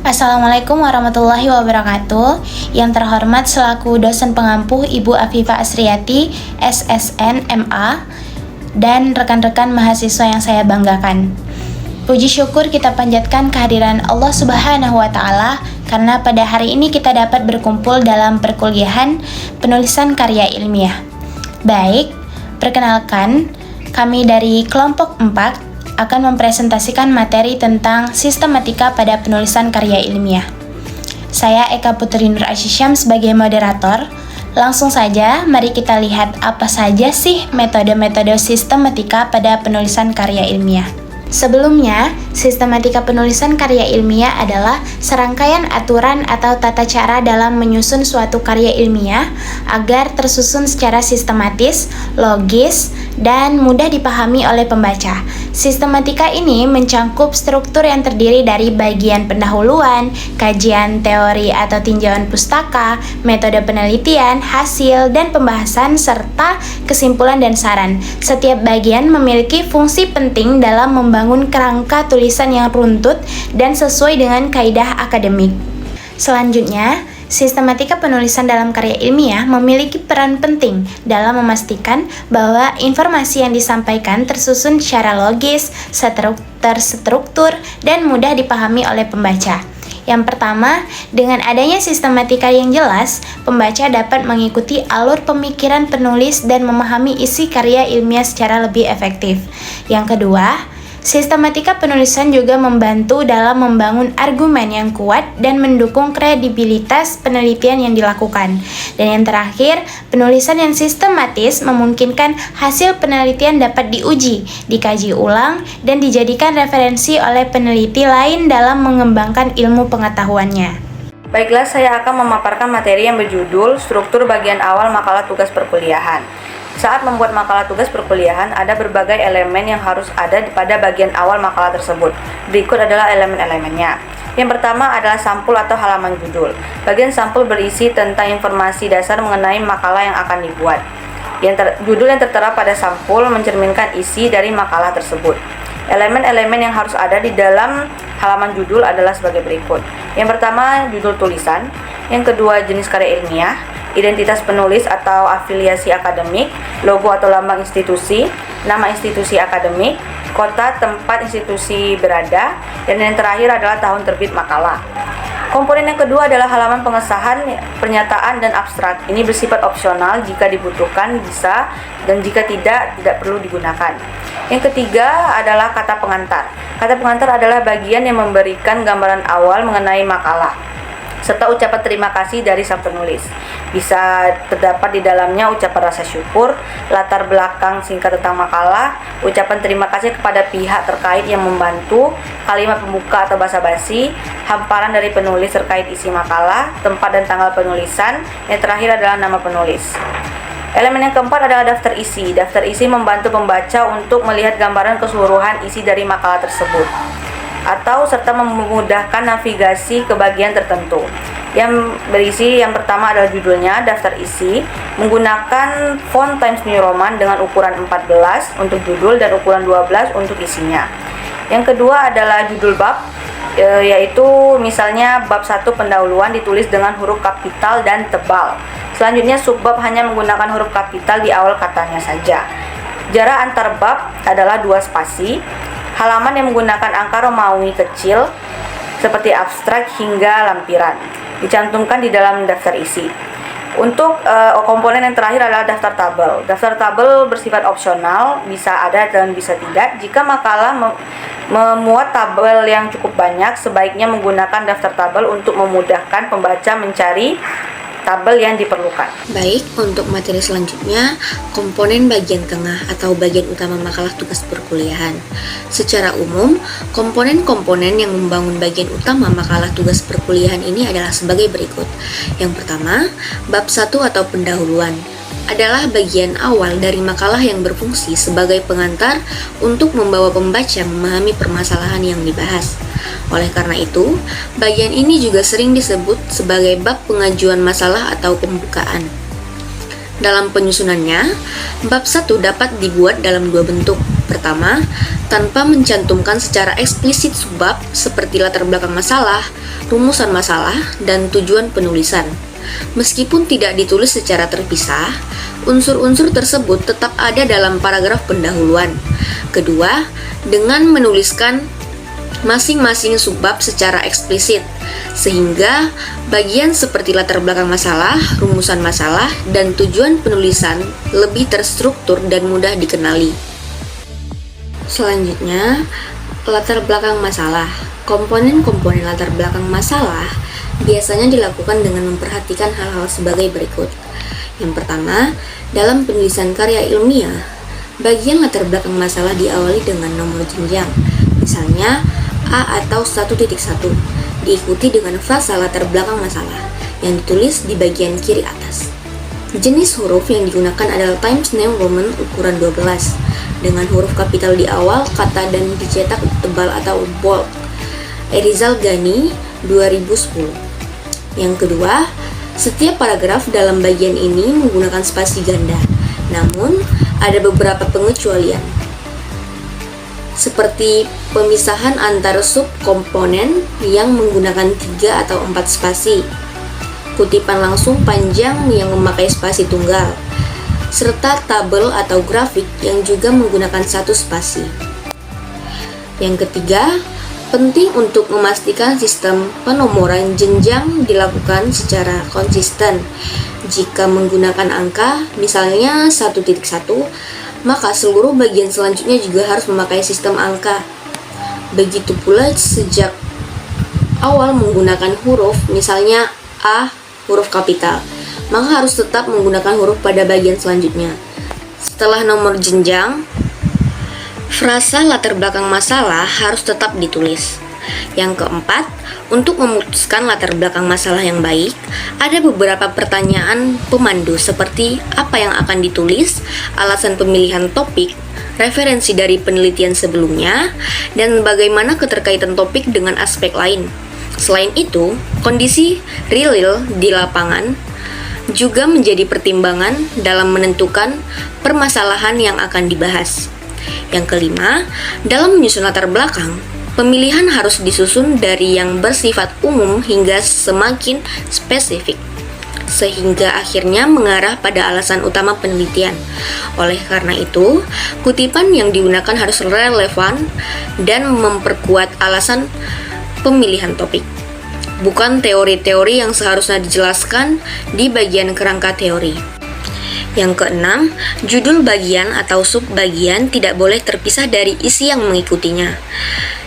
Assalamualaikum warahmatullahi wabarakatuh. Yang terhormat selaku dosen pengampuh Ibu Afifah Asriyati, SSN, MA, dan rekan-rekan mahasiswa yang saya banggakan. Puji syukur kita panjatkan kehadiran Allah Subhanahu wa Ta'ala karena pada hari ini kita dapat berkumpul dalam perkuliahan penulisan karya ilmiah. Baik, perkenalkan, kami dari kelompok 4 akan mempresentasikan materi tentang sistematika pada penulisan karya ilmiah. Saya Eka Putri Nur Asyisyam sebagai moderator. Langsung saja, mari kita lihat apa saja sih metode-metode sistematika pada penulisan karya ilmiah. Sebelumnya, sistematika penulisan karya ilmiah adalah serangkaian aturan atau tata cara dalam menyusun suatu karya ilmiah agar tersusun secara sistematis, logis, dan mudah dipahami oleh pembaca. Sistematika ini mencangkup struktur yang terdiri dari bagian pendahuluan, kajian teori atau tinjauan pustaka, metode penelitian, hasil, dan pembahasan, serta kesimpulan dan saran. Setiap bagian memiliki fungsi penting dalam membangun kerangka tulisan yang runtut dan sesuai dengan kaidah akademik. Selanjutnya, sistematika penulisan dalam karya ilmiah memiliki peran penting dalam memastikan bahwa informasi yang disampaikan tersusun secara logis, terstruktur, dan mudah dipahami oleh pembaca. Yang pertama, dengan adanya sistematika yang jelas, pembaca dapat mengikuti alur pemikiran penulis dan memahami isi karya ilmiah secara lebih efektif. Yang kedua, sistematika penulisan juga membantu dalam membangun argumen yang kuat dan mendukung kredibilitas penelitian yang dilakukan. Dan yang terakhir, penulisan yang sistematis memungkinkan hasil penelitian dapat diuji, dikaji ulang, dan dijadikan referensi oleh peneliti lain dalam mengembangkan ilmu pengetahuannya. Baiklah, saya akan memaparkan materi yang berjudul Struktur Bagian Awal Makalah Tugas Perkuliahan. Saat membuat makalah tugas perkuliahan, ada berbagai elemen yang harus ada pada bagian awal makalah tersebut. Berikut adalah elemen-elemennya. Yang pertama adalah sampul atau halaman judul. Bagian sampul berisi tentang informasi dasar mengenai makalah yang akan dibuat. Judul yang tertera pada sampul mencerminkan isi dari makalah tersebut. Elemen-elemen yang harus ada di dalam halaman judul adalah sebagai berikut. Yang pertama, judul tulisan. Yang kedua, jenis karya ilmiah, identitas penulis atau afiliasi akademik, logo atau lambang institusi, nama institusi akademik, kota tempat institusi berada, dan yang terakhir adalah tahun terbit makalah. Komponen yang kedua adalah halaman pengesahan, pernyataan, dan abstrak. Ini bersifat opsional, jika dibutuhkan bisa, dan jika tidak perlu digunakan. Yang ketiga adalah kata pengantar. Kata pengantar adalah bagian yang memberikan gambaran awal mengenai makalah, serta ucapan terima kasih dari sang penulis. Bisa terdapat di dalamnya ucapan rasa syukur, latar belakang singkat tentang makalah, ucapan terima kasih kepada pihak terkait yang membantu, kalimat pembuka atau basa-basi, hamparan dari penulis terkait isi makalah, tempat dan tanggal penulisan, yang terakhir adalah nama penulis. Elemen yang keempat adalah daftar isi. Daftar isi membantu pembaca untuk melihat gambaran keseluruhan isi dari makalah tersebut, atau serta memudahkan navigasi ke bagian tertentu. Yang berisi yang pertama adalah judulnya, daftar isi, menggunakan font Times New Roman dengan ukuran 14 untuk judul dan ukuran 12 untuk isinya. Yang kedua adalah judul bab, yaitu misalnya bab 1 pendahuluan ditulis dengan huruf kapital dan tebal. Selanjutnya subbab hanya menggunakan huruf kapital di awal katanya saja. Jarak antar bab adalah 2 spasi. Halaman yang menggunakan angka Romawi kecil seperti abstrak hingga lampiran dicantumkan di dalam daftar isi. Untuk komponen yang terakhir adalah daftar tabel. Daftar tabel bersifat opsional, bisa ada dan bisa tidak. Jika makalah memuat tabel yang cukup banyak, sebaiknya menggunakan daftar tabel untuk memudahkan pembaca mencari tabel yang diperlukan. Baik, untuk materi selanjutnya, komponen bagian tengah atau bagian utama makalah tugas perkuliahan. Secara umum, komponen-komponen yang membangun bagian utama makalah tugas perkuliahan ini adalah sebagai berikut. Yang pertama, bab 1 atau pendahuluan adalah bagian awal dari makalah yang berfungsi sebagai pengantar untuk membawa pembaca memahami permasalahan yang dibahas. Oleh karena itu, bagian ini juga sering disebut sebagai bab pengajuan masalah atau pembukaan. Dalam penyusunannya, bab 1 dapat dibuat dalam 2 bentuk. Pertama, tanpa mencantumkan secara eksplisit subbab seperti latar belakang masalah, rumusan masalah, dan tujuan penulisan. Meskipun tidak ditulis secara terpisah, unsur-unsur tersebut tetap ada dalam paragraf pendahuluan. Kedua, dengan menuliskan masing-masing subbab secara eksplisit, sehingga bagian seperti latar belakang masalah, rumusan masalah, dan tujuan penulisan lebih terstruktur dan mudah dikenali. Selanjutnya, latar belakang masalah. Komponen-komponen latar belakang masalah biasanya dilakukan dengan memperhatikan hal-hal sebagai berikut. Yang pertama, dalam penulisan karya ilmiah, bagian latar belakang masalah diawali dengan nomor jenjang, misalnya A atau 1.1, diikuti dengan frasa latar belakang masalah yang ditulis di bagian kiri atas. Jenis huruf yang digunakan adalah Times New Roman ukuran 12, dengan huruf kapital di awal kata dan dicetak tebal atau bold. Erizal Ghani, 2010. Yang kedua, setiap paragraf dalam bagian ini menggunakan spasi ganda, namun ada beberapa pengecualian, seperti pemisahan antar subkomponen yang menggunakan 3 atau 4 spasi, kutipan langsung panjang yang memakai spasi tunggal, serta tabel atau grafik yang juga menggunakan 1 spasi. Yang ketiga, penting untuk memastikan sistem penomoran jenjang dilakukan secara konsisten. Jika menggunakan angka, misalnya 1.1, maka seluruh bagian selanjutnya juga harus memakai sistem angka. Begitu pula sejak awal menggunakan huruf, misalnya A, huruf kapital, maka harus tetap menggunakan huruf pada bagian selanjutnya. Setelah nomor jenjang, frasa latar belakang masalah harus tetap ditulis. Yang keempat, untuk memutuskan latar belakang masalah yang baik, ada beberapa pertanyaan pemandu seperti apa yang akan ditulis, alasan pemilihan topik, referensi dari penelitian sebelumnya, dan bagaimana keterkaitan topik dengan aspek lain. Selain itu, kondisi real di lapangan juga menjadi pertimbangan dalam menentukan permasalahan yang akan dibahas. Yang kelima, dalam menyusun latar belakang, pemilihan harus disusun dari yang bersifat umum hingga semakin spesifik, sehingga akhirnya mengarah pada alasan utama penelitian. Oleh karena itu, kutipan yang digunakan harus relevan dan memperkuat alasan pemilihan topik, bukan teori-teori yang seharusnya dijelaskan di bagian kerangka teori. Yang keenam, judul bagian atau subbagian tidak boleh terpisah dari isi yang mengikutinya.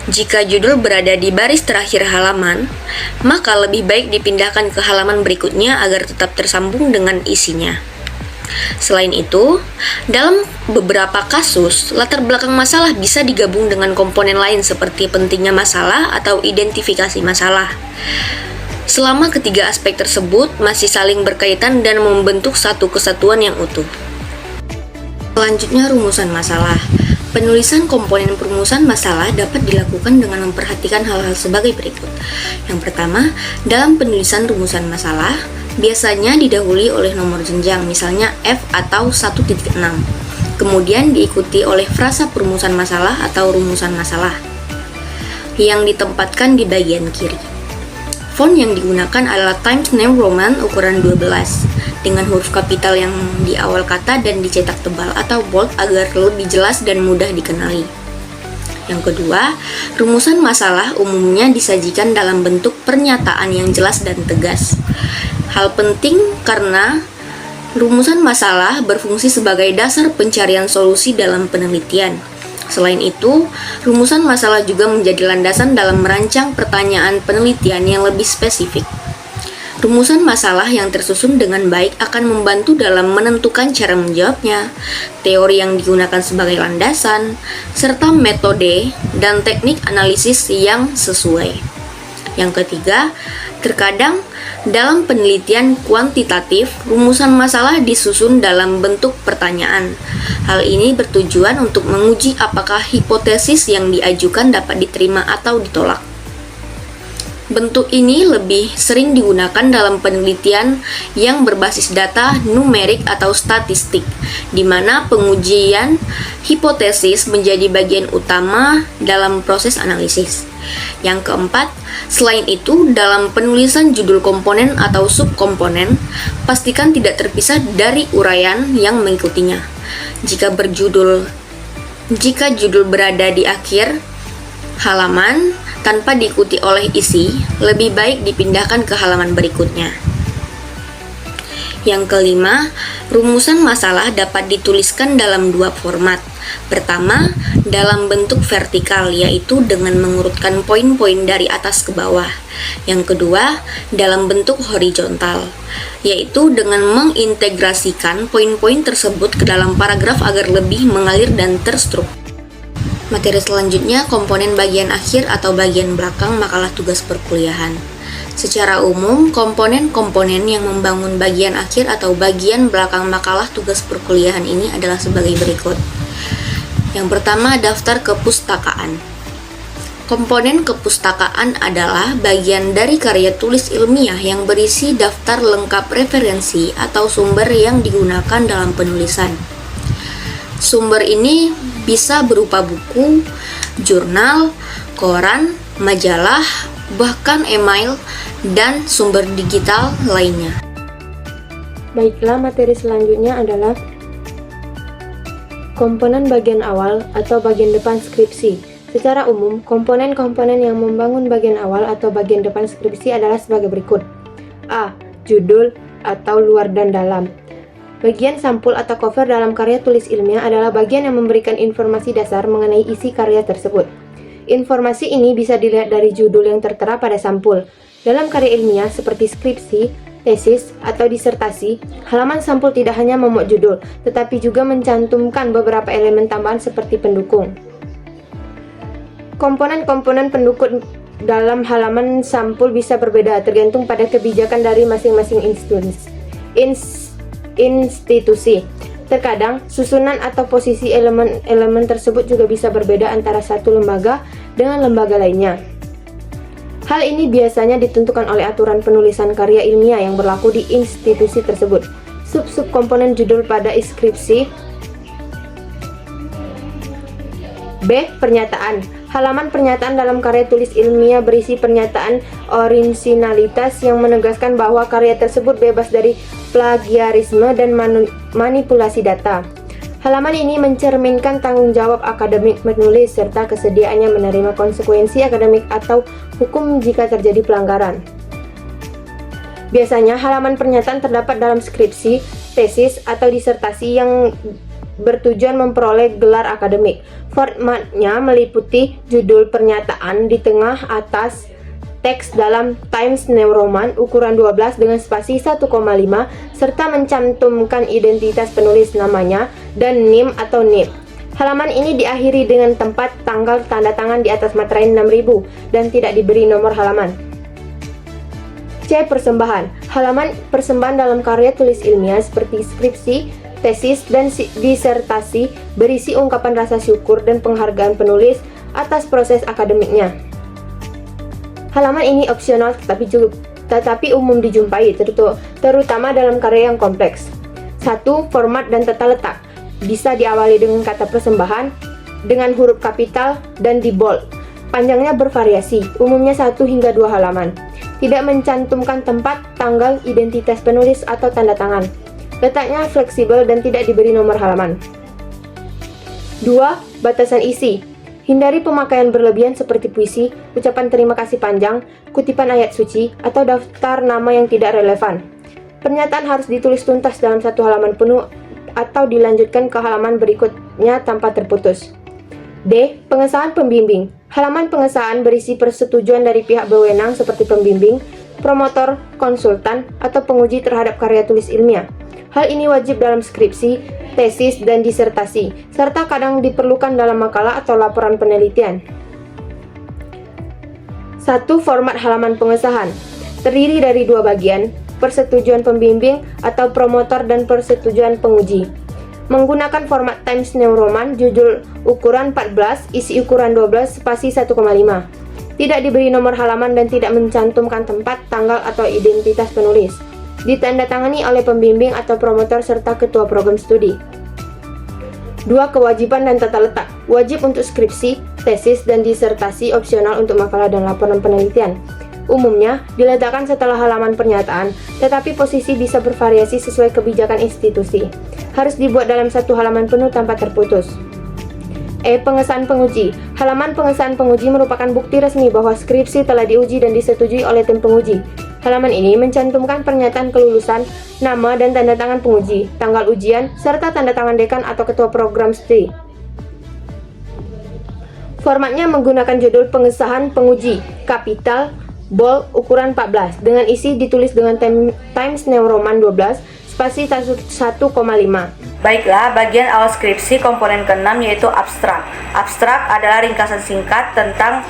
Jika judul berada di baris terakhir halaman, maka lebih baik dipindahkan ke halaman berikutnya agar tetap tersambung dengan isinya. Selain itu, dalam beberapa kasus, latar belakang masalah bisa digabung dengan komponen lain seperti pentingnya masalah atau identifikasi masalah. Selama ketiga aspek tersebut masih saling berkaitan dan membentuk satu kesatuan yang utuh. Selanjutnya, rumusan masalah. Penulisan komponen perumusan masalah dapat dilakukan dengan memperhatikan hal-hal sebagai berikut. Yang pertama, dalam penulisan rumusan masalah, biasanya didahului oleh nomor jenjang, misalnya F atau 1.6. Kemudian diikuti oleh frasa perumusan masalah atau rumusan masalah yang ditempatkan di bagian kiri. Font yang digunakan adalah Times New Roman ukuran 12 dengan huruf kapital yang di awal kata dan dicetak tebal atau bold agar lebih jelas dan mudah dikenali. Yang kedua, rumusan masalah umumnya disajikan dalam bentuk pernyataan yang jelas dan tegas. Hal penting karena rumusan masalah berfungsi sebagai dasar pencarian solusi dalam penelitian. Selain itu, rumusan masalah juga menjadi landasan dalam merancang pertanyaan penelitian yang lebih spesifik. Rumusan masalah yang tersusun dengan baik akan membantu dalam menentukan cara menjawabnya, teori yang digunakan sebagai landasan, serta metode dan teknik analisis yang sesuai. Yang ketiga, terkadang dalam penelitian kuantitatif, rumusan masalah disusun dalam bentuk pertanyaan. Hal ini bertujuan untuk menguji apakah hipotesis yang diajukan dapat diterima atau ditolak. Bentuk ini lebih sering digunakan dalam penelitian yang berbasis data numerik atau statistik, di mana pengujian hipotesis menjadi bagian utama dalam proses analisis. Yang keempat, selain itu, dalam penulisan judul komponen atau subkomponen, pastikan tidak terpisah dari uraian yang mengikutinya. Jika judul berada di akhir halaman tanpa diikuti oleh isi, lebih baik dipindahkan ke halaman berikutnya. Yang kelima, rumusan masalah dapat dituliskan dalam dua format. Pertama, dalam bentuk vertikal, yaitu dengan mengurutkan poin-poin dari atas ke bawah. Yang kedua, dalam bentuk horizontal, yaitu dengan mengintegrasikan poin-poin tersebut ke dalam paragraf agar lebih mengalir dan terstruktur. Materi selanjutnya, komponen bagian akhir atau bagian belakang makalah tugas perkuliahan. Secara umum, komponen-komponen yang membangun bagian akhir atau bagian belakang makalah tugas perkuliahan ini adalah sebagai berikut. Yang pertama, daftar kepustakaan. Komponen kepustakaan adalah bagian dari karya tulis ilmiah yang berisi daftar lengkap referensi atau sumber yang digunakan dalam penulisan. Sumber ini bisa berupa buku, jurnal, koran, majalah, bahkan email, dan sumber digital lainnya. Baiklah, materi selanjutnya adalah komponen bagian awal atau bagian depan skripsi. Secara umum, komponen-komponen yang membangun bagian awal atau bagian depan skripsi adalah sebagai berikut. A. Judul atau luar dan dalam. Bagian sampul atau cover dalam karya tulis ilmiah adalah bagian yang memberikan informasi dasar mengenai isi karya tersebut. Informasi ini bisa dilihat dari judul yang tertera pada sampul. Dalam karya ilmiah seperti skripsi, tesis, atau disertasi, halaman sampul tidak hanya memuat judul, tetapi juga mencantumkan beberapa elemen tambahan seperti pendukung. Komponen-komponen pendukung dalam halaman sampul bisa berbeda tergantung pada kebijakan dari masing-masing institusi. Terkadang, susunan atau posisi elemen-elemen tersebut juga bisa berbeda antara satu lembaga dengan lembaga lainnya. Hal ini biasanya ditentukan oleh aturan penulisan karya ilmiah yang berlaku di institusi tersebut. Sub-sub komponen judul pada skripsi. B. Pernyataan. Halaman pernyataan dalam karya tulis ilmiah berisi pernyataan orisinalitas yang menegaskan bahwa karya tersebut bebas dari plagiarisme dan manipulasi data. Halaman ini mencerminkan tanggung jawab akademik menulis serta kesediaannya menerima konsekuensi akademik atau hukum jika terjadi pelanggaran. Biasanya halaman pernyataan terdapat dalam skripsi, tesis, atau disertasi yang bertujuan memperoleh gelar akademik. Formatnya meliputi judul pernyataan di tengah atas, teks dalam Times New Roman ukuran 12 dengan spasi 1,5 serta mencantumkan identitas penulis namanya dan NIM atau NIP. Halaman ini diakhiri dengan tempat, tanggal, tanda tangan di atas materai 6000 dan tidak diberi nomor halaman. C. Persembahan. Halaman persembahan dalam karya tulis ilmiah seperti skripsi, tesis, dan disertasi berisi ungkapan rasa syukur dan penghargaan penulis atas proses akademiknya. Halaman ini opsional tetapi umum dijumpai, terutama dalam karya yang kompleks. 1. Format dan tata letak. Bisa diawali dengan kata persembahan, dengan huruf kapital, dan di bold. Panjangnya bervariasi, umumnya 1 hingga 2 halaman. Tidak mencantumkan tempat, tanggal, identitas penulis, atau tanda tangan. Letaknya fleksibel dan tidak diberi nomor halaman. 2. Batasan isi. Hindari pemakaian berlebihan seperti puisi, ucapan terima kasih panjang, kutipan ayat suci, atau daftar nama yang tidak relevan. Pernyataan harus ditulis tuntas dalam 1 halaman penuh atau dilanjutkan ke halaman berikutnya tanpa terputus. D. Pengesahan pembimbing. Halaman pengesahan berisi persetujuan dari pihak berwenang seperti pembimbing, promotor, konsultan, atau penguji terhadap karya tulis ilmiah. Hal ini wajib dalam skripsi, tesis, dan disertasi, serta kadang diperlukan dalam makalah atau laporan penelitian. 1. Format halaman pengesahan. Terdiri dari 2 bagian, persetujuan pembimbing atau promotor dan persetujuan penguji. Menggunakan format Times New Roman, judul ukuran 14, isi ukuran 12, spasi 1,5. Tidak diberi nomor halaman dan tidak mencantumkan tempat, tanggal, atau identitas penulis. Ditandatangani oleh pembimbing atau promotor serta ketua program studi. 2. Kewajiban dan tata letak. Wajib untuk skripsi, tesis, dan disertasi, opsional untuk makalah dan laporan penelitian. Umumnya diletakkan setelah halaman pernyataan, tetapi posisi bisa bervariasi sesuai kebijakan institusi. Harus dibuat dalam satu halaman penuh tanpa terputus. Pengesahan penguji. Halaman pengesahan penguji merupakan bukti resmi bahwa skripsi telah diuji dan disetujui oleh tim penguji. Halaman ini mencantumkan pernyataan kelulusan, nama dan tanda tangan penguji, tanggal ujian, serta tanda tangan dekan atau ketua program studi. Formatnya menggunakan judul pengesahan penguji, kapital, bold, ukuran 14, dengan isi ditulis dengan Times New Roman 12, spasi 1,5. Baiklah, bagian awal skripsi komponen ke-6 yaitu abstrak. Abstrak adalah ringkasan singkat tentang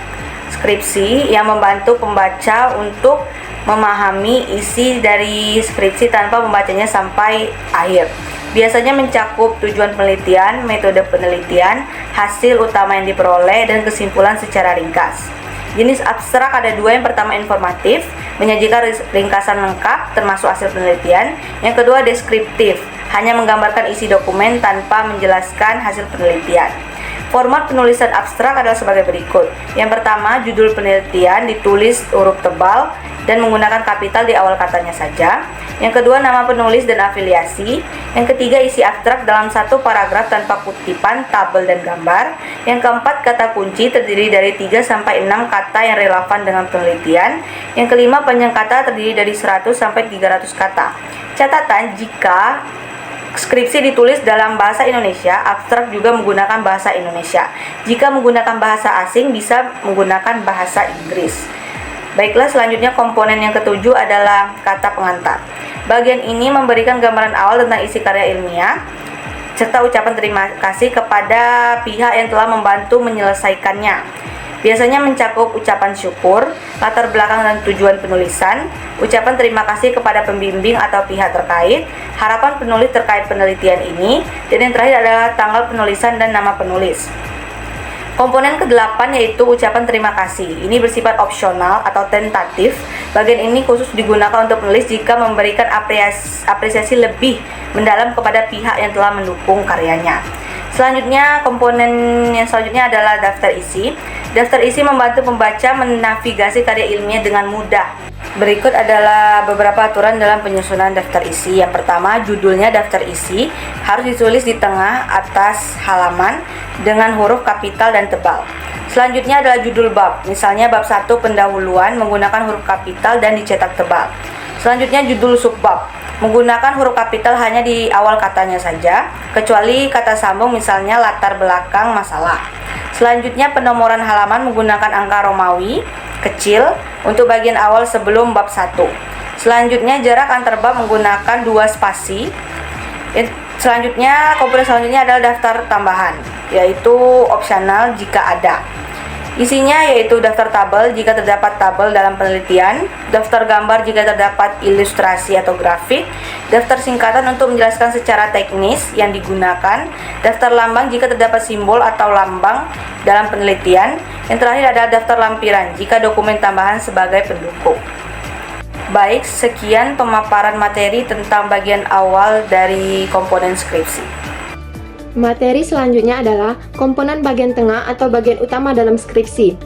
skripsi yang membantu pembaca untuk memahami isi dari skripsi tanpa membacanya sampai akhir. Biasanya mencakup tujuan penelitian, metode penelitian, hasil utama yang diperoleh, dan kesimpulan secara ringkas. Jenis abstrak ada dua. Yang pertama informatif, menyajikan ringkasan lengkap termasuk hasil penelitian. Yang kedua deskriptif, hanya menggambarkan isi dokumen tanpa menjelaskan hasil penelitian. Format penulisan abstrak adalah sebagai berikut. Yang pertama, judul penelitian ditulis huruf tebal dan menggunakan kapital di awal katanya saja. Yang kedua, nama penulis dan afiliasi. Yang ketiga, isi abstrak dalam satu paragraf tanpa kutipan, tabel, dan gambar. Yang keempat, kata kunci terdiri dari 3-6 kata yang relevan dengan penelitian. Yang kelima, panjang kata terdiri dari 100-300 kata. Catatan, jika skripsi ditulis dalam bahasa Indonesia, abstrak juga menggunakan bahasa Indonesia. Jika menggunakan bahasa asing, bisa menggunakan bahasa Inggris. Baiklah, selanjutnya komponen yang ketujuh adalah kata pengantar. Bagian ini memberikan gambaran awal tentang isi karya ilmiah, serta ucapan terima kasih kepada pihak yang telah membantu menyelesaikannya. Biasanya mencakup ucapan syukur, latar belakang dan tujuan penulisan, ucapan terima kasih kepada pembimbing atau pihak terkait, harapan penulis terkait penelitian ini, dan yang terakhir adalah tanggal penulisan dan nama penulis. Komponen ke-8 yaitu ucapan terima kasih. Ini bersifat opsional atau tentatif. Bagian ini khusus digunakan untuk penulis jika memberikan apresiasi lebih mendalam kepada pihak yang telah mendukung karyanya. Selanjutnya, komponen yang selanjutnya adalah daftar isi. Daftar isi membantu pembaca menavigasi karya ilmiah dengan mudah. Berikut adalah beberapa aturan dalam penyusunan daftar isi. Yang pertama, judulnya daftar isi harus ditulis di tengah atas halaman dengan huruf kapital dan tebal. Selanjutnya adalah judul bab. Misalnya bab 1 pendahuluan menggunakan huruf kapital dan dicetak tebal. Selanjutnya judul subbab. Menggunakan huruf kapital hanya di awal katanya saja, kecuali kata sambung misalnya latar belakang masalah. Selanjutnya penomoran halaman menggunakan angka Romawi kecil untuk bagian awal sebelum bab 1. Selanjutnya jarak antar bab menggunakan 2 spasi. Selanjutnya komponen selanjutnya adalah daftar tambahan, yaitu opsional jika ada. Isinya yaitu daftar tabel jika terdapat tabel dalam penelitian, daftar gambar jika terdapat ilustrasi atau grafik, daftar singkatan untuk menjelaskan secara teknis yang digunakan, daftar lambang jika terdapat simbol atau lambang dalam penelitian. Yang terakhir adalah daftar lampiran jika dokumen tambahan sebagai pendukung. Baik, sekian pemaparan materi tentang bagian awal dari komponen skripsi. Materi selanjutnya adalah komponen bagian tengah atau bagian utama dalam skripsi.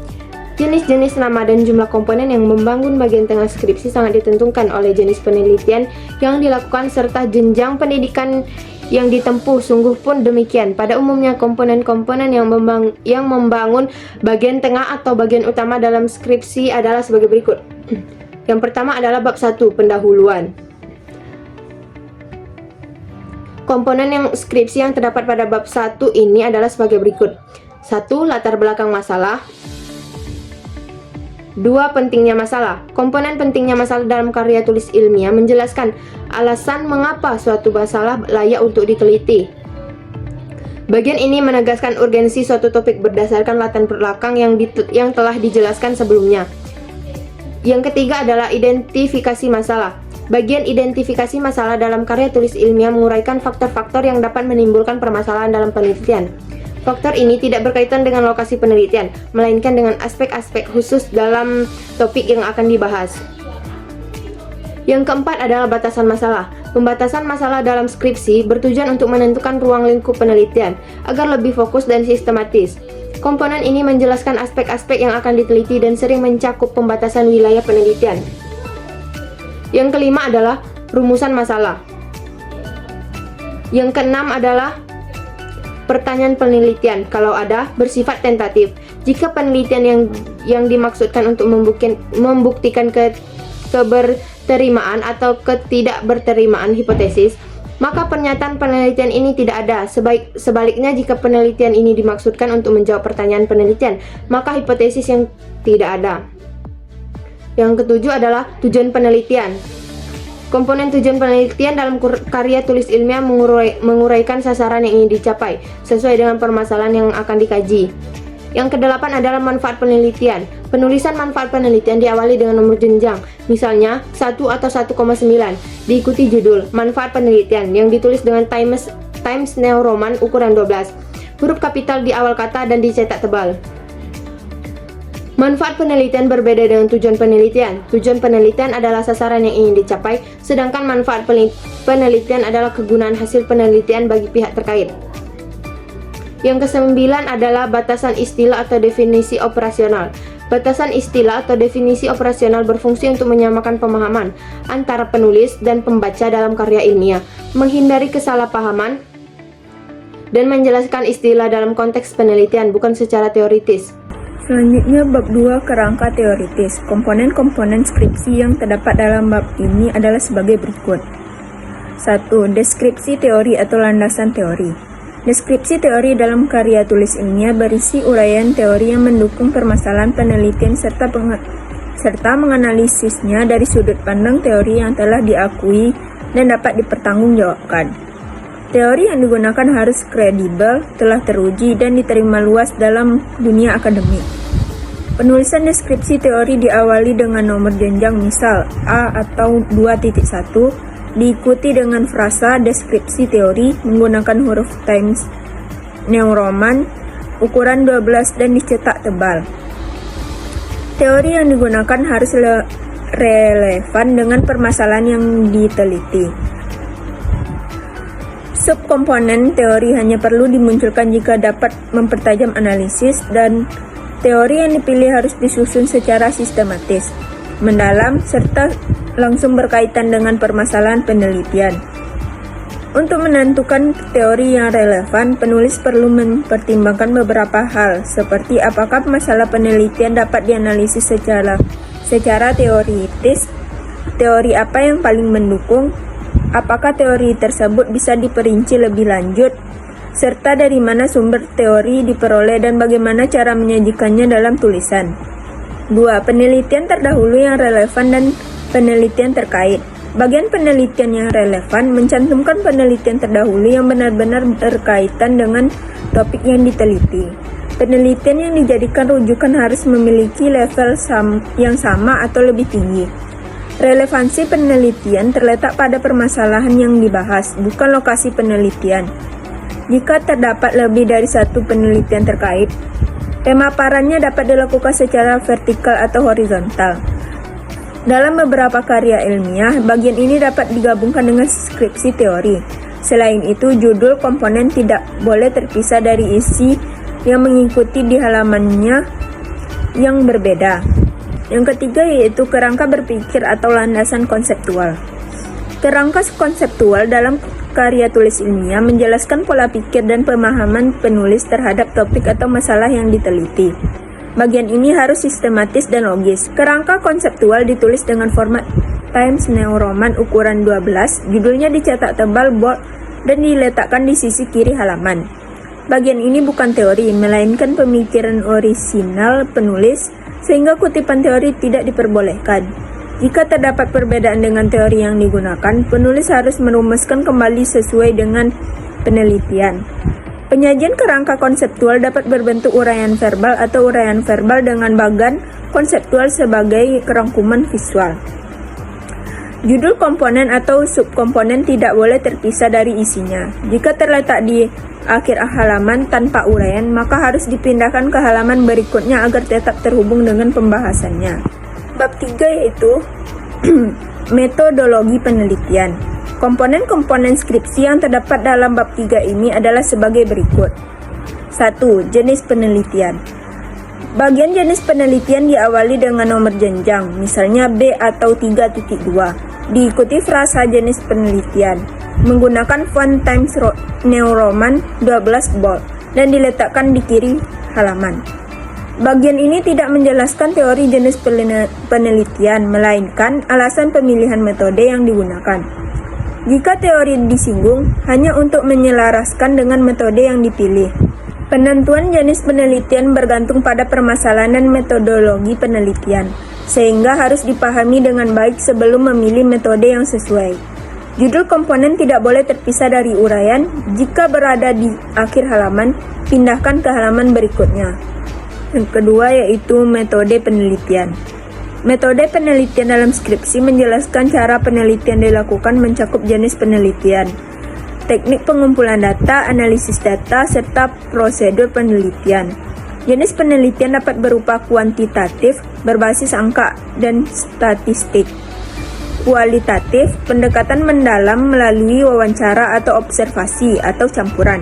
Jenis-jenis nama dan jumlah komponen yang membangun bagian tengah skripsi sangat ditentukan oleh jenis penelitian yang dilakukan serta jenjang pendidikan yang ditempuh. Sungguh pun demikian. Pada umumnya komponen-komponen yang membangun bagian tengah atau bagian utama dalam skripsi adalah sebagai berikut. Yang pertama adalah bab 1, pendahuluan. Komponen yang skripsi yang terdapat pada bab 1 ini adalah sebagai berikut. 1. Latar belakang masalah. 2. Pentingnya masalah. Komponen pentingnya masalah dalam karya tulis ilmiah menjelaskan alasan mengapa suatu masalah layak untuk diteliti. Bagian ini menegaskan urgensi suatu topik berdasarkan latar belakang yang telah dijelaskan sebelumnya. Yang ketiga adalah identifikasi masalah. Bagian identifikasi masalah dalam karya tulis ilmiah menguraikan faktor-faktor yang dapat menimbulkan permasalahan dalam penelitian. Faktor ini tidak berkaitan dengan lokasi penelitian, melainkan dengan aspek-aspek khusus dalam topik yang akan dibahas. Yang keempat adalah batasan masalah. Pembatasan masalah dalam skripsi bertujuan untuk menentukan ruang lingkup penelitian agar lebih fokus dan sistematis. Komponen ini menjelaskan aspek-aspek yang akan diteliti dan sering mencakup pembatasan wilayah penelitian. Yang kelima adalah rumusan masalah. Yang keenam adalah pertanyaan penelitian, kalau ada, bersifat tentatif. Jika penelitian yang dimaksudkan untuk membuktikan keberterimaan atau ketidakberterimaan hipotesis, maka pernyataan penelitian ini tidak ada. Sebaliknya, jika penelitian ini dimaksudkan untuk menjawab pertanyaan penelitian, maka hipotesis yang tidak ada. Yang ketujuh adalah tujuan penelitian. Komponen tujuan penelitian dalam karya tulis ilmiah menguraikan sasaran yang ingin dicapai sesuai dengan permasalahan yang akan dikaji. Yang kedelapan adalah manfaat penelitian. Penulisan manfaat penelitian diawali dengan nomor jenjang, misalnya 1 atau 1,9, diikuti judul manfaat penelitian yang ditulis dengan Times New Roman ukuran 12, huruf kapital di awal kata dan dicetak tebal. Manfaat penelitian berbeda dengan tujuan penelitian. Tujuan penelitian adalah sasaran yang ingin dicapai, sedangkan manfaat penelitian adalah kegunaan hasil penelitian bagi pihak terkait. Yang kesembilan adalah batasan istilah atau definisi operasional. Batasan istilah atau definisi operasional berfungsi untuk menyamakan pemahaman antara penulis dan pembaca dalam karya ilmiah, menghindari kesalahpahaman, dan menjelaskan istilah dalam konteks penelitian, bukan secara teoritis. Selanjutnya, bab 2, kerangka teoritis. Komponen-komponen skripsi yang terdapat dalam bab ini adalah sebagai berikut. 1. Deskripsi teori atau landasan teori. Deskripsi teori dalam karya tulis ilmiah berisi uraian teori yang mendukung permasalahan penelitian serta menganalisisnya dari sudut pandang teori yang telah diakui dan dapat dipertanggungjawabkan. Teori yang digunakan harus kredibel, telah teruji, dan diterima luas dalam dunia akademik. Penulisan deskripsi teori diawali dengan nomor jenjang, misal A atau 2.1, diikuti dengan frasa deskripsi teori menggunakan huruf Times New Roman ukuran 12 dan dicetak tebal. Teori yang digunakan harus relevan dengan permasalahan yang diteliti. Subkomponen teori hanya perlu dimunculkan jika dapat mempertajam analisis, dan teori yang dipilih harus disusun secara sistematis, mendalam, serta langsung berkaitan dengan permasalahan penelitian. Untuk menentukan teori yang relevan, penulis perlu mempertimbangkan beberapa hal, seperti apakah masalah penelitian dapat dianalisis secara teoritis, teori apa yang paling mendukung, apakah teori tersebut bisa diperinci lebih lanjut, serta dari mana sumber teori diperoleh dan bagaimana cara menyajikannya dalam tulisan. 2. Penelitian terdahulu yang relevan dan penelitian terkait. Bagian penelitian yang relevan mencantumkan penelitian terdahulu yang benar-benar berkaitan dengan topik yang diteliti. Penelitian yang dijadikan rujukan harus memiliki level yang sama atau lebih tinggi. Relevansi penelitian terletak pada permasalahan yang dibahas, bukan lokasi penelitian. Jika terdapat lebih dari satu penelitian terkait, pemaparannya dapat dilakukan secara vertikal atau horizontal. Dalam beberapa karya ilmiah, bagian ini dapat digabungkan dengan skripsi teori. Selain itu, judul komponen tidak boleh terpisah dari isi yang mengikuti di halamannya yang berbeda. Yang ketiga yaitu kerangka berpikir atau landasan konseptual. Kerangka konseptual dalam karya tulis ilmiah menjelaskan pola pikir dan pemahaman penulis terhadap topik atau masalah yang diteliti. Bagian ini harus sistematis dan logis. Kerangka konseptual ditulis dengan format Times New Roman ukuran 12, judulnya dicetak tebal bold dan diletakkan di sisi kiri halaman. Bagian ini bukan teori, melainkan pemikiran orisinal penulis, sehingga kutipan teori tidak diperbolehkan. Jika terdapat perbedaan dengan teori yang digunakan, penulis harus merumuskan kembali sesuai dengan penelitian. Penyajian kerangka konseptual dapat berbentuk uraian verbal atau uraian verbal dengan bagan konseptual sebagai kerangkuman visual. Judul komponen atau subkomponen tidak boleh terpisah dari isinya. Jika terletak di akhir halaman tanpa uraian, maka harus dipindahkan ke halaman berikutnya agar tetap terhubung dengan pembahasannya. Bab 3 yaitu metodologi penelitian. Komponen-komponen skripsi yang terdapat dalam bab 3 ini adalah sebagai berikut. 1. Jenis penelitian. Bagian jenis penelitian diawali dengan nomor jenjang, misalnya B atau 3.2. Diikuti frasa jenis penelitian menggunakan font Times New Roman 12 bold dan diletakkan di kiri halaman. Bagian ini tidak menjelaskan teori jenis penelitian, melainkan alasan pemilihan metode yang digunakan. Jika teori disinggung, hanya untuk menyelaraskan dengan metode yang dipilih. Penentuan jenis penelitian bergantung pada permasalahan dan metodologi penelitian, sehingga harus dipahami dengan baik sebelum memilih metode yang sesuai. Judul komponen tidak boleh terpisah dari uraian. Jika berada di akhir halaman, pindahkan ke halaman berikutnya. Yang kedua yaitu metode penelitian. Metode penelitian dalam skripsi menjelaskan cara penelitian dilakukan mencakup jenis penelitian, teknik pengumpulan data, analisis data, serta prosedur penelitian. Jenis penelitian dapat berupa kuantitatif, berbasis angka dan statistik. Kualitatif, pendekatan mendalam melalui wawancara atau observasi atau campuran.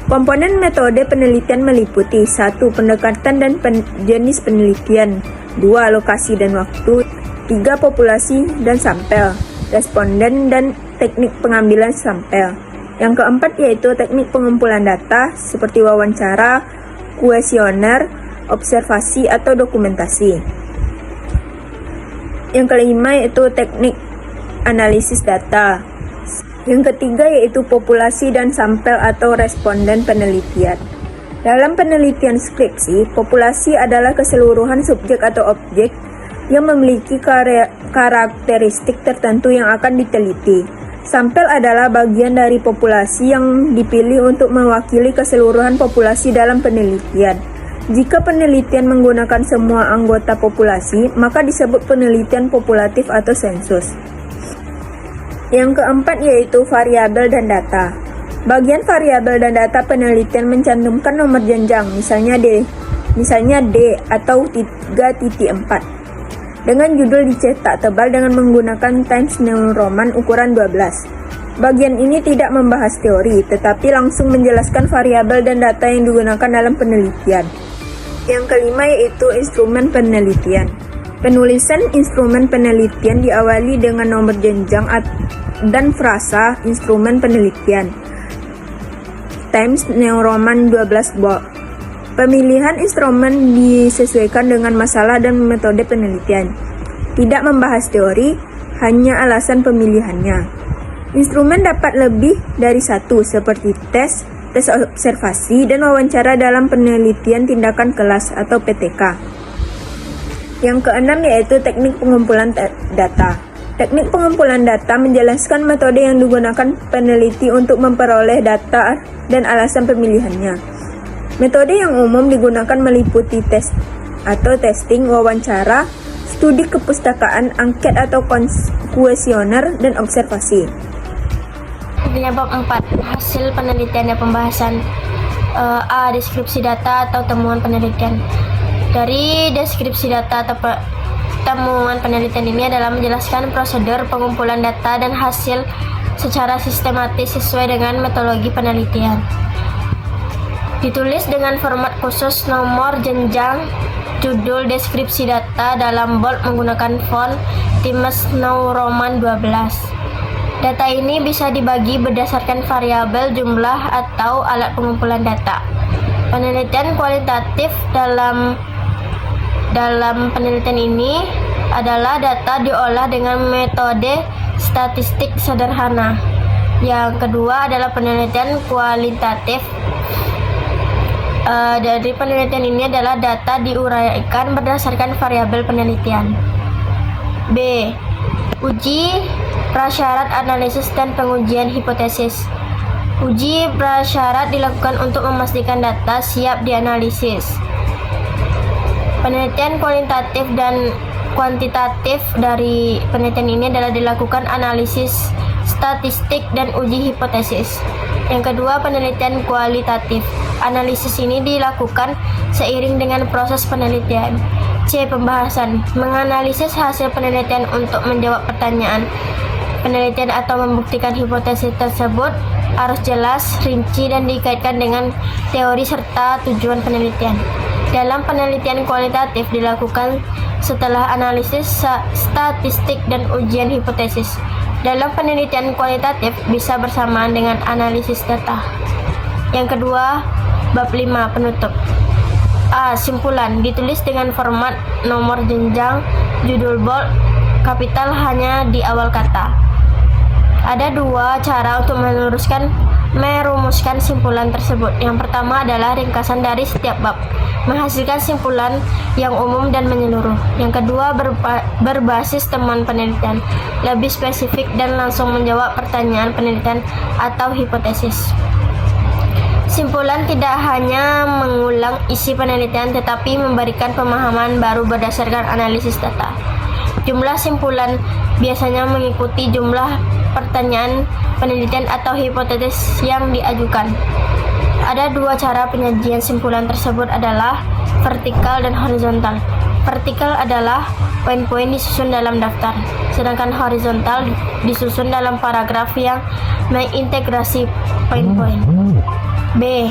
Komponen metode penelitian meliputi 1. Pendekatan dan jenis penelitian, 2. Lokasi dan waktu, 3. Populasi dan sampel, responden dan teknik pengambilan sampel. Yang keempat yaitu teknik pengumpulan data seperti wawancara, kuesioner, observasi atau dokumentasi. Yang kelima yaitu teknik analisis data. Yang ketiga yaitu populasi dan sampel atau responden penelitian. Dalam penelitian skripsi, populasi adalah keseluruhan subjek atau objek yang memiliki karakteristik tertentu yang akan diteliti. Sampel adalah bagian dari populasi yang dipilih untuk mewakili keseluruhan populasi dalam penelitian. Jika penelitian menggunakan semua anggota populasi, maka disebut penelitian populatif atau sensus. Yang keempat yaitu variabel dan data. Bagian variabel dan data penelitian mencantumkan nomor jenjang, misalnya D atau 3.4. Dengan judul dicetak tebal dengan menggunakan Times New Roman ukuran 12. Bagian ini tidak membahas teori, tetapi langsung menjelaskan variabel dan data yang digunakan dalam penelitian. Yang kelima yaitu instrumen penelitian. Penulisan instrumen penelitian diawali dengan nomor jenjang dan frasa instrumen penelitian. Times New Roman 12 bold. Pemilihan instrumen disesuaikan dengan masalah dan metode penelitian. Tidak membahas teori, hanya alasan pemilihannya. Instrumen dapat lebih dari satu, seperti tes observasi, dan wawancara dalam penelitian tindakan kelas atau PTK. Yang keenam yaitu teknik pengumpulan data. Teknik pengumpulan data menjelaskan metode yang digunakan peneliti untuk memperoleh data dan alasan pemilihannya. Metode yang umum digunakan meliputi tes atau testing, wawancara, studi kepustakaan, angket atau kuesioner, dan observasi. Bab 4. Hasil penelitian dan pembahasan. A. Deskripsi data atau temuan penelitian. Dari deskripsi data atau temuan penelitian ini adalah menjelaskan prosedur pengumpulan data dan hasil secara sistematis sesuai dengan metodologi penelitian. Ditulis dengan format khusus, nomor jenjang, judul, deskripsi data dalam bold menggunakan font Times New Roman 12. Data ini bisa dibagi berdasarkan variabel, jumlah, atau alat pengumpulan data. Penelitian kualitatif dalam penelitian ini adalah data diolah dengan metode statistik sederhana. Yang kedua adalah penelitian kualitatif. Dari penelitian ini adalah data diuraikan berdasarkan variabel penelitian. B. Uji prasyarat analisis dan pengujian hipotesis. Uji prasyarat dilakukan untuk memastikan data siap dianalisis. Penelitian kualitatif dan kuantitatif dari penelitian ini adalah dilakukan analisis statistik dan uji hipotesis. Yang kedua, penelitian kualitatif. Analisis ini dilakukan seiring dengan proses penelitian. C. Pembahasan. Menganalisis hasil penelitian untuk menjawab pertanyaan penelitian atau membuktikan hipotesis tersebut harus jelas, rinci, dan dikaitkan dengan teori serta tujuan penelitian. Dalam penelitian kualitatif dilakukan setelah analisis statistik dan ujian hipotesis. Dalam penelitian kualitatif bisa bersamaan dengan analisis data. Yang kedua, bab 5 penutup. A. Simpulan. Ditulis dengan format nomor jenjang, judul bold, kapital hanya di awal kata. Ada dua cara untuk merumuskan simpulan tersebut. Yang pertama adalah ringkasan dari setiap bab, menghasilkan simpulan yang umum dan menyeluruh. Yang kedua, berbasis temuan penelitian, lebih spesifik dan langsung menjawab pertanyaan penelitian atau hipotesis. Simpulan tidak hanya mengulang isi penelitian tetapi memberikan pemahaman baru berdasarkan analisis data. Jumlah simpulan biasanya mengikuti jumlah pertanyaan penelitian atau hipotesis yang diajukan. Ada dua cara penyajian simpulan tersebut adalah vertikal dan horizontal. Vertikal adalah poin-poin disusun dalam daftar, sedangkan horizontal disusun dalam paragraf yang mengintegrasi poin-poin. B.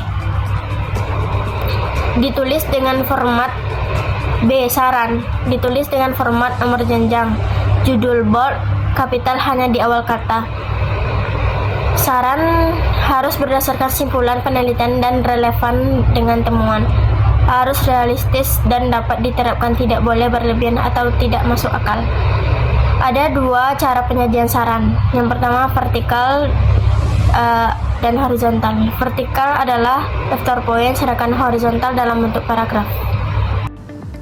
Ditulis dengan format saran. Ditulis dengan format nomor jenjang, judul bold, kapital hanya di awal kata. Saran harus berdasarkan simpulan penelitian dan relevan dengan temuan. Harus realistis dan dapat diterapkan, tidak boleh berlebihan atau tidak masuk akal. Ada dua cara penyajian saran. Yang pertama, vertikal dan horizontal. Vertikal adalah daftar poin, sedangkan horizontal dalam bentuk paragraf.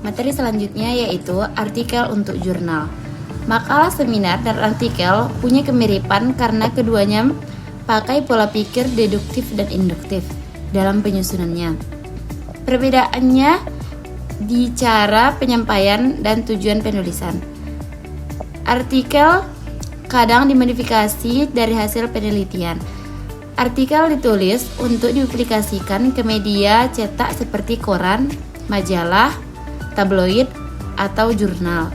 Materi selanjutnya yaitu artikel untuk jurnal. Makalah, seminar, dan artikel punya kemiripan karena keduanya pakai pola pikir deduktif dan induktif dalam penyusunannya. Perbedaannya di cara penyampaian dan tujuan penulisan. Artikel kadang dimodifikasi dari hasil penelitian. Artikel ditulis untuk dipublikasikan ke media cetak seperti koran, majalah, tabloid, atau jurnal.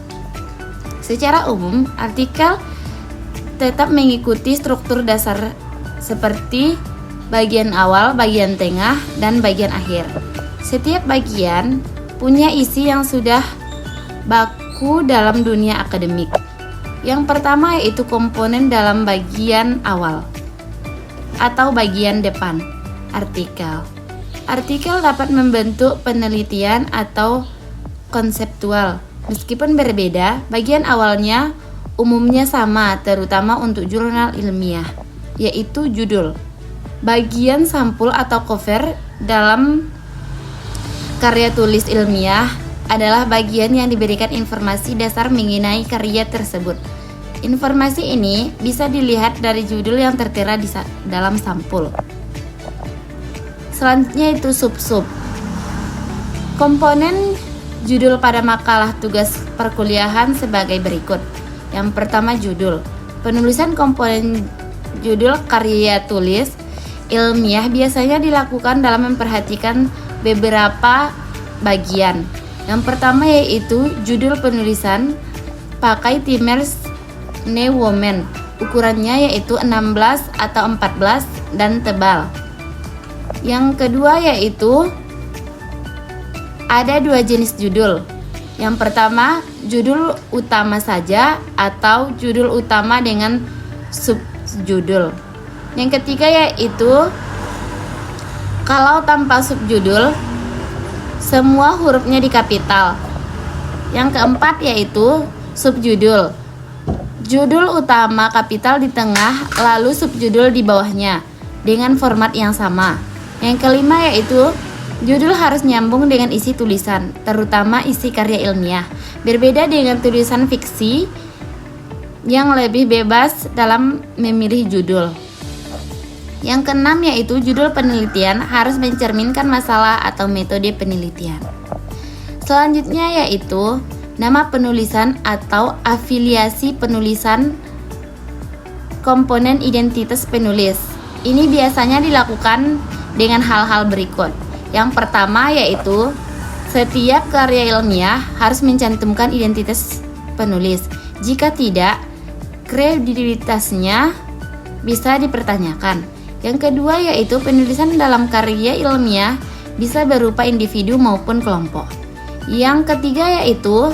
Secara umum, artikel tetap mengikuti struktur dasar seperti bagian awal, bagian tengah, dan bagian akhir. Setiap bagian punya isi yang sudah baku dalam dunia akademik. Yang pertama yaitu komponen dalam bagian awal atau bagian depan artikel. Artikel dapat membentuk penelitian atau konseptual. Meskipun berbeda, bagian awalnya umumnya sama, terutama untuk jurnal ilmiah, yaitu judul. Bagian sampul atau cover dalam karya tulis ilmiah adalah bagian yang diberikan informasi dasar mengenai karya tersebut. Informasi ini bisa dilihat dari judul yang tertera di dalam sampul. Selanjutnya itu sub-sub. Komponen judul pada makalah tugas perkuliahan sebagai berikut. Yang pertama, judul. Penulisan komponen judul karya tulis ilmiah biasanya dilakukan dalam memperhatikan beberapa bagian. Yang pertama yaitu judul penulisan pakai Times New Roman. Ukurannya yaitu 16 atau 14 dan tebal. Yang kedua yaitu ada dua jenis judul. Yang pertama, judul utama saja atau judul utama dengan subjudul. Yang ketiga yaitu kalau tanpa subjudul, semua hurufnya di kapital. Yang keempat yaitu subjudul. Judul utama kapital di tengah, lalu subjudul di bawahnya dengan format yang sama. Yang kelima yaitu judul harus nyambung dengan isi tulisan, terutama isi karya ilmiah. Berbeda dengan tulisan fiksi yang lebih bebas dalam memilih judul. Yang keenam yaitu judul penelitian harus mencerminkan masalah atau metode penelitian. Selanjutnya yaitu nama penulisan atau afiliasi penulisan, komponen identitas penulis. Ini biasanya dilakukan dengan hal-hal berikut. Yang pertama yaitu setiap karya ilmiah harus mencantumkan identitas penulis. Jika tidak, kredibilitasnya bisa dipertanyakan. Yang kedua yaitu penulisan dalam karya ilmiah bisa berupa individu maupun kelompok. Yang ketiga yaitu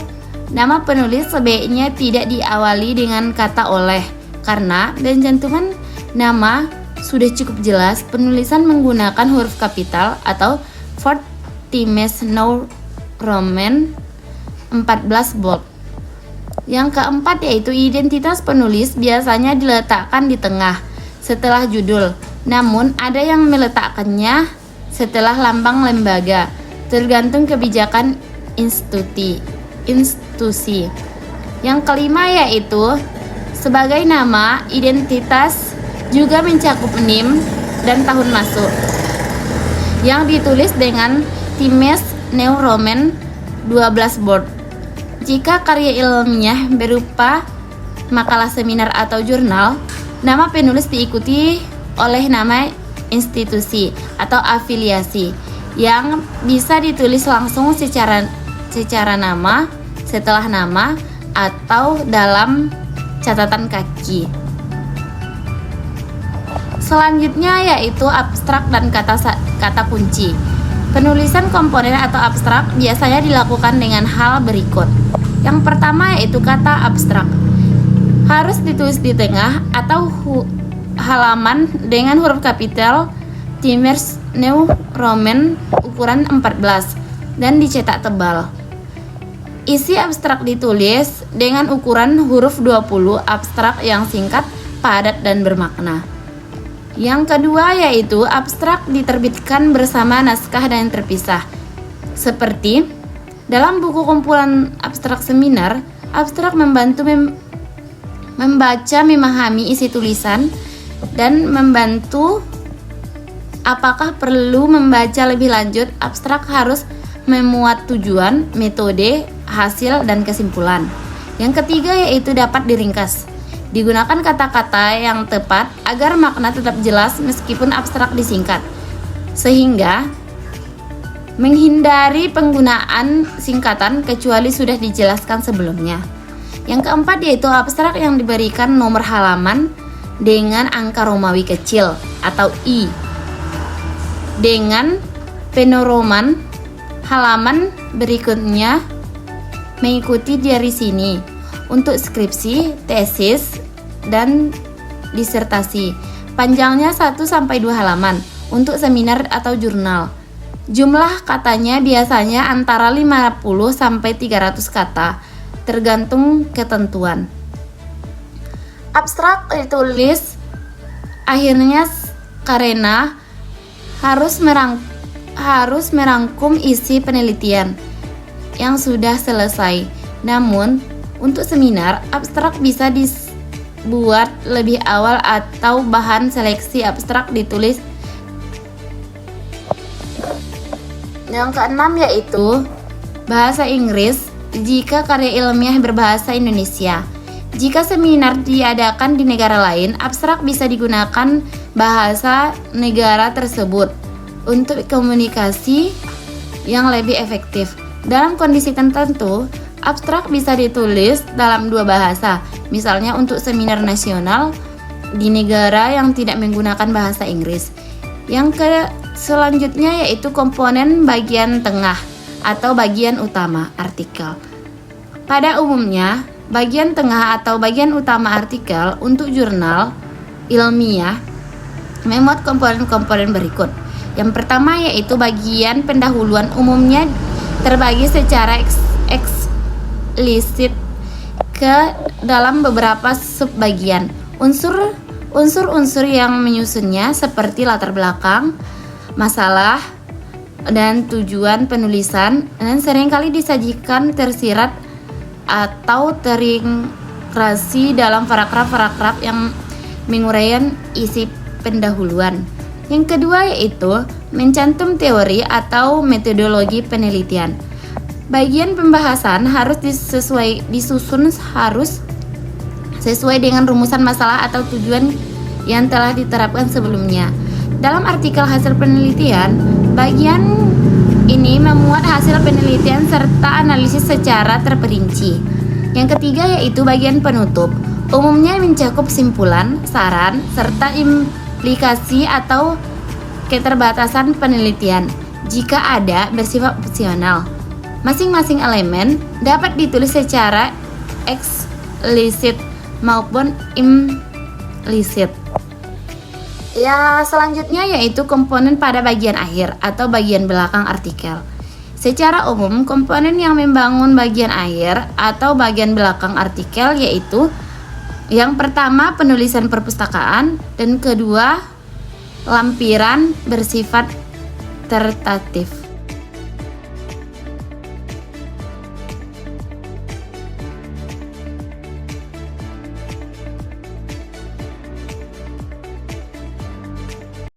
nama penulis sebaiknya tidak diawali dengan kata oleh, karena dan cantuman nama sudah cukup jelas. Penulisan menggunakan huruf kapital atau Fort Times New Roman 14 bold. Yang keempat yaitu identitas penulis biasanya diletakkan di tengah setelah judul, namun ada yang meletakkannya setelah lambang lembaga, tergantung kebijakan institusi. Yang kelima yaitu sebagai nama identitas juga mencakup NIM dan tahun masuk yang ditulis dengan Times New Roman 12 bold. Jika karya ilmiah berupa makalah, seminar, atau jurnal, nama penulis diikuti oleh nama institusi atau afiliasi yang bisa ditulis langsung secara nama, setelah nama, atau dalam catatan kaki. Selanjutnya yaitu abstrak dan kata kunci. Penulisan komponen atau abstrak biasanya dilakukan dengan hal berikut. Yang pertama yaitu kata abstrak. Harus ditulis di tengah atau halaman dengan huruf kapital Times New Roman ukuran 14 dan dicetak tebal. Isi abstrak ditulis dengan ukuran huruf 20 abstrak yang singkat, padat, dan bermakna. Yang kedua yaitu abstrak diterbitkan bersama naskah dan terpisah. Seperti dalam buku kumpulan abstrak seminar, abstrak membantu membaca, memahami isi tulisan, dan membantu apakah perlu membaca lebih lanjut. Abstrak harus memuat tujuan, metode, hasil, dan kesimpulan. Yang ketiga yaitu dapat diringkas. Digunakan kata-kata yang tepat agar makna tetap jelas meskipun abstrak disingkat, sehingga menghindari penggunaan singkatan kecuali sudah dijelaskan sebelumnya. Yang keempat yaitu abstrak yang diberikan nomor halaman dengan angka Romawi kecil atau I dengan penoroman halaman berikutnya mengikuti dari sini untuk skripsi, tesis, dan disertasi. Panjangnya 1-2 halaman. Untuk seminar atau jurnal, jumlah katanya biasanya antara 50-300 kata, tergantung ketentuan. Abstrak ditulis akhirnya karena harus merangkum isi penelitian yang sudah selesai. Namun, untuk seminar, abstrak bisa dibuat lebih awal atau bahan seleksi abstrak ditulis. Yang keenam yaitu bahasa Inggris jika karya ilmiah berbahasa Indonesia. Jika seminar diadakan di negara lain, abstrak bisa digunakan bahasa negara tersebut untuk komunikasi yang lebih efektif. Dalam kondisi tertentu, abstrak bisa ditulis dalam 2 bahasa, misalnya untuk seminar nasional di negara yang tidak menggunakan bahasa Inggris. Yang selanjutnya yaitu komponen bagian tengah atau bagian utama artikel. Pada umumnya, bagian tengah atau bagian utama artikel untuk jurnal ilmiah memuat komponen-komponen berikut. Yang pertama yaitu bagian pendahuluan, umumnya terbagi secara eksplisit ke dalam beberapa subbagian. Unsur-unsur yang menyusunnya seperti latar belakang, masalah, dan tujuan penulisan, dan seringkali disajikan tersirat atau teringkrasi dalam paragraf-paragraf yang menguraikan isi pendahuluan. Yang kedua yaitu mencantum teori atau metodologi penelitian. Bagian pembahasan harus disusun harus sesuai dengan rumusan masalah atau tujuan yang telah diterapkan sebelumnya. Dalam artikel hasil penelitian, bagian ini memuat hasil penelitian serta analisis secara terperinci. Yang ketiga yaitu bagian penutup. Umumnya mencakup simpulan, saran, serta implikasi atau keterbatasan penelitian. Jika ada, bersifat opsional. Masing-masing elemen dapat ditulis secara eksplisit maupun implisit. Ya, selanjutnya yaitu komponen pada bagian akhir atau bagian belakang artikel. Secara umum, komponen yang membangun bagian akhir atau bagian belakang artikel yaitu yang pertama penulisan perpustakaan dan kedua lampiran bersifat tertatif.